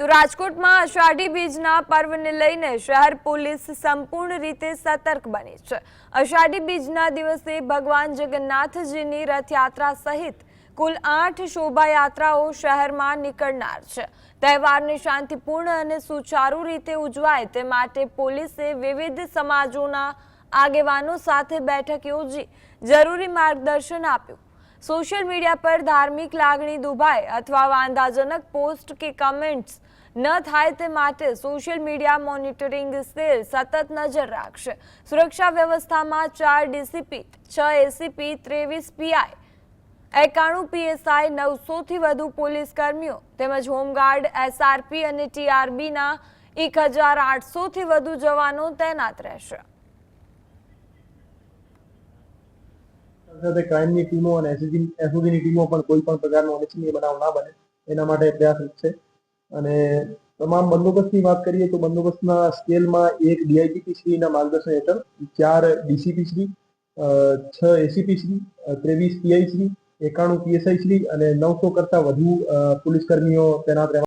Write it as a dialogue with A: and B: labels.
A: તો રાજકોટમાં અષાઢી બીજના પર્વને લઈને શહેર પોલીસ સંપૂર્ણ રીતે સતર્ક બની છે। અષાઢી બીજના દિવસે ભગવાન જગન્નાથજીની રથયાત્રા સહિત કુલ 8 શોભાયાત્રાઓ શહેરમાં નીકળનાર છે। તહેવારને શાંતિપૂર્ણ અને સુચારુ રીતે ઉજવાય તે માટે પોલીસે વિવિધ સમાજોના આગેવાનો સાથે બેઠક યોજી જરૂરી માર્ગદર્શન આપ્યું। સોશિયલ મીડિયા પર ધાર્મિક લાગણી દુભાય અથવા વાંધાજનક પોસ્ટ કે કમેન્ટ્સ ન થાય તે માટે સોશિયલ મીડિયા મોનિટરિંગ સેલ સતત નજર રાખશે। સુરક્ષા વ્યવસ્થામાં 4 ડીસીપી, 6 એસીપી, 23 પીઆઈ, 91 પીએસઆઈ, 900થી વધુ પોલીસ કર્મીઓ તેમજ હોમગાર્ડ, એસઆરપી અને ટીઆરબીના 1800થી વધુ જવાનો તૈનાત રહેશે।
B: સાથે ક્રાઇમની ટીમો અને એસઓજીની ટીમો પણ કોઈ પણ પ્રકારનો અનિચ્છનીય બનાવ ના બને એના માટે પ્રયાસરત છે। અને તમામ બંદોબસ્તની વાત કરીએ તો બંદોબસ્તના સ્કેલમાં 1 ડીઆઈજીપી શ્રીના માર્ગદર્શન હેઠળ 4 DCP Shri, 6 ACP Shri, 23 PI Shri, 91 PSI Shri અને 900 કરતા વધુ પોલીસ કર્મીઓ તૈનાત રહેવા